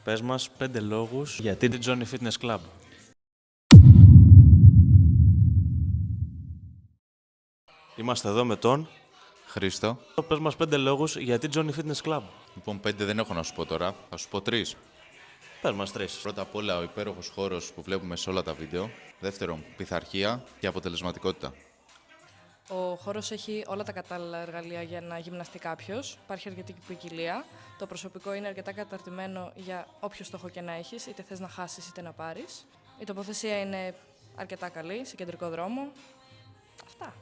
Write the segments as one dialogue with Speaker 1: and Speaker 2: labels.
Speaker 1: Πες μας 5 λόγους γιατί την Johnny Fitness Club. Είμαστε εδώ με τον
Speaker 2: Χρήστο.
Speaker 1: Πες μας 5 λόγους γιατί Johnny Fitness Club.
Speaker 2: Λοιπόν, 5 δεν έχω να σου πω τώρα. Θα σου πω 3.
Speaker 1: Πες μας 3.
Speaker 2: Πρώτα απ' όλα, ο υπέροχος χώρος που βλέπουμε σε όλα τα βίντεο. Δεύτερον, πειθαρχία και αποτελεσματικότητα.
Speaker 3: Ο χώρος έχει όλα τα κατάλληλα εργαλεία για να γυμναστεί κάποιος. Υπάρχει αρκετή ποικιλία. Το προσωπικό είναι αρκετά καταρτισμένο για όποιο στόχο και να έχεις, είτε θες να χάσεις είτε να πάρεις. Η τοποθεσία είναι αρκετά καλή, σε κεντρικό δρόμο. Αυτά.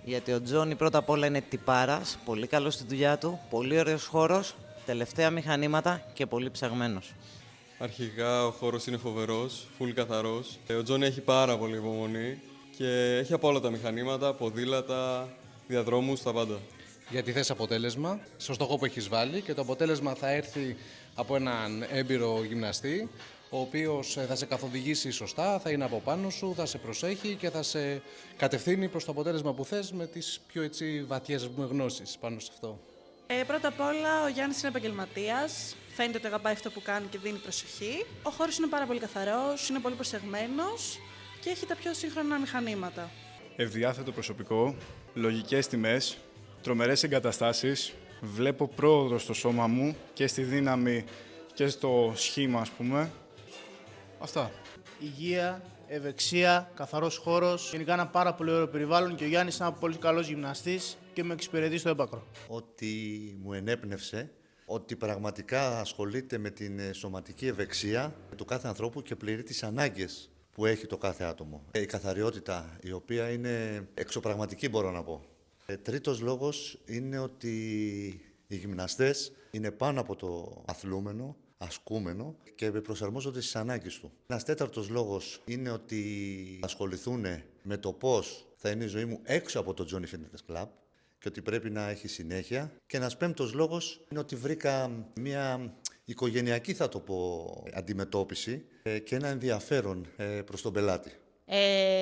Speaker 4: Γιατί ο Τζόνι πρώτα απ' όλα είναι τυπάρας, πολύ καλός στη δουλειά του, πολύ ωραίος χώρος, τελευταία μηχανήματα και πολύ ψαγμένος.
Speaker 5: Αρχικά ο χώρος είναι φοβερός, full καθαρός. Ο Τζόνι έχει πάρα πολύ υπομονή και έχει από όλα τα μηχανήματα, ποδήλατα, διαδρόμους, τα πάντα.
Speaker 6: Γιατί θες αποτέλεσμα στο στόχο που έχεις βάλει και το αποτέλεσμα θα έρθει από έναν έμπειρο γυμναστή, ο οποίος θα σε καθοδηγήσει σωστά, θα είναι από πάνω σου, θα σε προσέχει και θα σε κατευθύνει προς το αποτέλεσμα που θες με τις πιο έτσι βαθιές γνώσεις πάνω σε αυτό.
Speaker 7: Πρώτα απ' όλα, ο Γιάννης είναι επαγγελματίας. Φαίνεται ότι αγαπάει αυτό που κάνει και δίνει προσοχή. Ο χώρος είναι πάρα πολύ καθαρός, είναι πολύ προσεγμένος και έχει τα πιο σύγχρονα μηχανήματα.
Speaker 8: Ευδιάθετο προσωπικό, λογικές τιμές, τρομερές εγκαταστάσεις. Βλέπω πρόοδο στο σώμα μου και στη δύναμη και στο σχήμα, ας πούμε. Αυτά.
Speaker 9: Υγεία, ευεξία, καθαρός χώρος. Γενικά ένα πάρα πολύ ωραίο περιβάλλον και ο Γιάννης είναι ένα πολύ καλός γυμναστής και με εξυπηρετεί στο έπακρο.
Speaker 10: Ότι μου ενέπνευσε ότι πραγματικά ασχολείται με την σωματική ευεξία του κάθε ανθρώπου και πληρεί τις ανάγκες που έχει το κάθε άτομο. Η καθαριότητα, η οποία είναι εξωπραγματική, μπορώ να πω. Τρίτος λόγος είναι ότι οι γυμναστές είναι πάνω από το αθλούμενο, ασκούμενο και προσαρμόζονται στις ανάγκες του. Ένας τέταρτος λόγος είναι ότι ασχοληθούν με το πώς θα είναι η ζωή μου έξω από το Johnny Fitness Club και ότι πρέπει να έχει συνέχεια. Και ένας πέμπτος λόγος είναι ότι βρήκα μια οικογενειακή, θα το πω, αντιμετώπιση και ένα ενδιαφέρον προς τον πελάτη.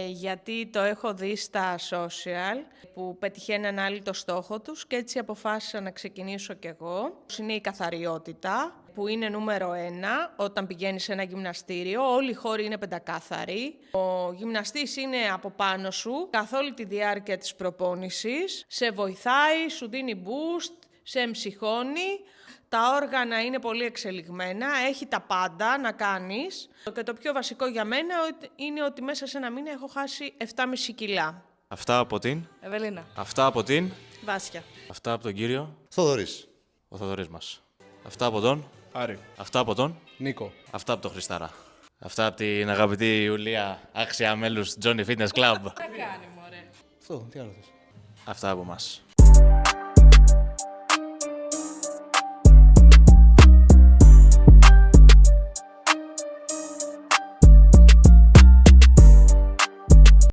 Speaker 11: Γιατί το έχω δει στα social που πετυχαίνουν άλλοι το στόχο τους και έτσι αποφάσισα να ξεκινήσω κι εγώ. Είναι η καθαριότητα που είναι νούμερο 1 όταν πηγαίνεις σε ένα γυμναστήριο. Όλοι οι χώροι είναι πεντακάθαροι. Ο γυμναστής είναι από πάνω σου καθ' όλη τη διάρκεια της προπόνησης. Σε βοηθάει, σου δίνει boost, σε εμψυχώνει. Τα όργανα είναι πολύ εξελιγμένα, έχει τα πάντα να κάνεις. Και το πιο βασικό για μένα είναι ότι μέσα σε ένα μήνα έχω χάσει 7,5 κιλά.
Speaker 1: Αυτά από την
Speaker 3: Ευελίνα.
Speaker 1: Αυτά από την
Speaker 7: Βάσια.
Speaker 1: Αυτά από τον κύριο
Speaker 10: Θοδωρής.
Speaker 1: ο Θοδωρής μας. Αυτά από τον
Speaker 8: Άρη.
Speaker 1: Αυτά από τον
Speaker 6: Νίκο.
Speaker 1: Αυτά από τον Χριστάρα. Αυτά από την αγαπητή Ιουλία, άξια μέλους Johnny Fitness Club.
Speaker 3: Τι κάνει, μωρέ.
Speaker 6: Αυτό, τι άλλο θες.
Speaker 1: Αυτά από μας.